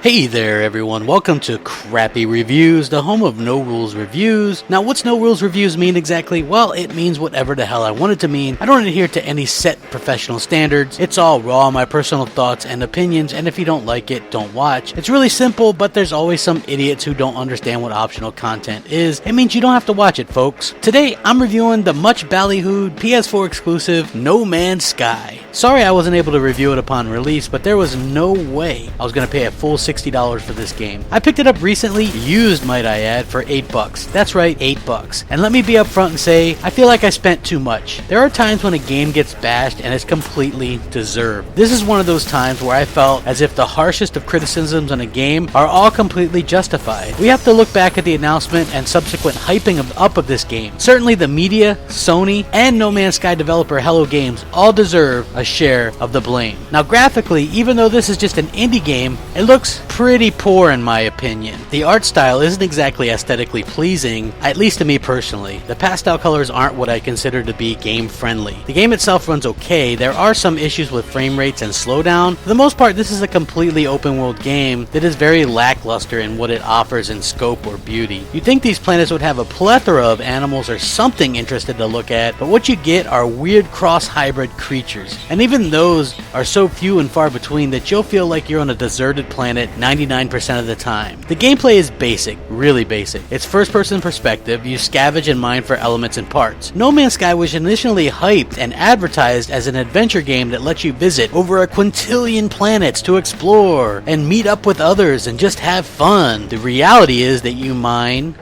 Hey there everyone, welcome to Crappy Reviews, the home of no rules reviews. Now what's no rules reviews mean exactly? Well, it means whatever the hell I want it to mean. I don't adhere to any set professional standards. It's all raw, my personal thoughts and opinions, and if you don't like it, don't watch. It's really simple, but there's always some idiots who don't understand what optional content is. It means you don't have to watch it, folks. Today, I'm reviewing the much ballyhooed PS4 exclusive No Man's Sky. Sorry I wasn't able to review it upon release, but there was no way I was going to pay a full $60 for this game. I picked it up recently, used might I add, for $8. That's right, $8. And let me be upfront and say, I feel like I spent too much. There are times when a game gets bashed and it's completely deserved. This is one of those times where I felt as if the harshest of criticisms on a game are all completely justified. We have to look back at the announcement and subsequent hyping up of this game. Certainly the media, Sony, and No Man's Sky developer Hello Games all deserve a share of the blame. Now graphically, even though this is just an indie game, it looks pretty poor in my opinion. The art style isn't exactly aesthetically pleasing, at least to me personally. The pastel colors aren't what I consider to be game friendly. The game itself runs okay. There are some issues with frame rates and slowdown. For the most part, this is a completely open world game that is very lackluster in what it offers in scope or beauty. You'd think these planets would have a plethora of animals or something interesting to look at, but what you get are weird cross-hybrid creatures. And even those are so few and far between that you'll feel like you're on a deserted planet 99% of the time. The gameplay is basic, really basic. It's first-person perspective, you scavenge and mine for elements and parts. No Man's Sky was initially hyped and advertised as an adventure game that lets you visit over a quintillion planets to explore and meet up with others and just have fun. The reality is that you mine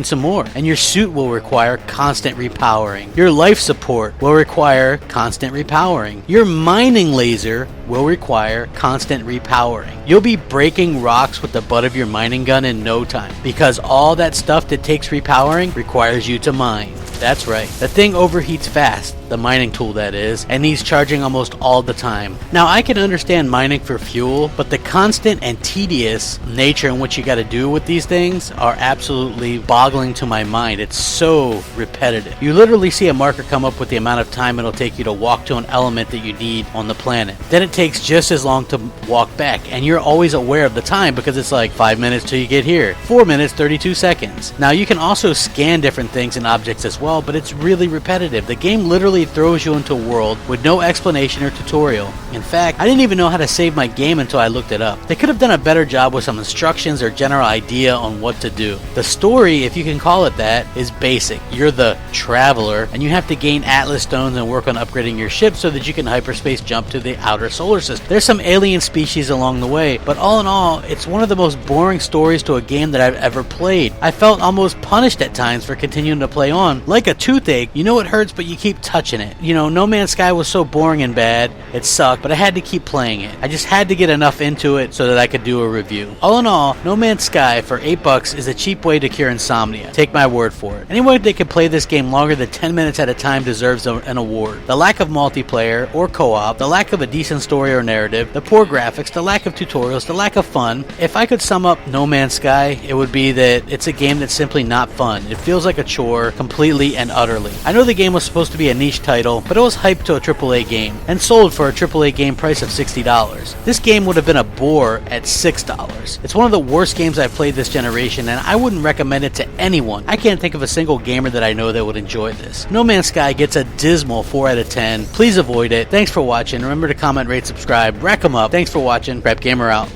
some more, and your suit will require constant repowering. Your life support will require constant repowering. Your mining laser will require constant repowering. You'll be breaking rocks with the butt of your mining gun in no time, because all that stuff that takes repowering requires you to mine. That's right, the thing overheats fast, the mining tool that is, and needs charging almost all the time. Now I can understand mining for fuel, but the constant and tedious nature in which you gotta do with these things are absolutely boggling to my mind. It's so repetitive. You literally see a marker come up with the amount of time it'll take you to walk to an element that you need on the planet. Then it takes just as long to walk back, and you're always aware of the time because it's like 5 minutes till you get here, 4 minutes 32 seconds. Now you can also scan different things and objects as well, but it's really repetitive. The game literally throws you into a world with no explanation or tutorial. In fact, I didn't even know how to save my game until I looked it up. They could have done a better job with some instructions or general idea on what to do. The story, if you can call it that, is basic. You're the traveler, and you have to gain Atlas stones and work on upgrading your ship so that you can hyperspace jump to the outer solar system. There's some alien species along the way, but all in all, it's one of the most boring stories to a game that I've ever played. I felt almost punished at times for continuing to play on. Like a toothache, you know it hurts, but you keep touching it. You know, No Man's Sky was so boring and bad, it sucked, but I had to keep playing it. I just had to get enough into it so that I could do a review. All in all, No Man's Sky for $8 is a cheap way to cure insomnia. Take my word for it. Anyone that can play this game longer than 10 minutes at a time deserves an award. The lack of multiplayer or co-op, the lack of a decent story or narrative, the poor graphics, the lack of tutorials, the lack of fun. If I could sum up No Man's Sky, it would be that it's a game that's simply not fun. It feels like a chore, completely and utterly. I know the game was supposed to be a niche title, but it was hyped to a AAA game and sold for a AAA game price of $60. This game would have been a bore at $6. It's one of the worst games I've played this generation, and I wouldn't recommend it to anyone. I can't think of a single gamer that I know that would enjoy this. No Man's Sky gets a dismal 4 out of 10. Please avoid it. Thanks for watching. Remember to comment, rate, subscribe, rack 'em up. Thanks for watching. Crapgamer out.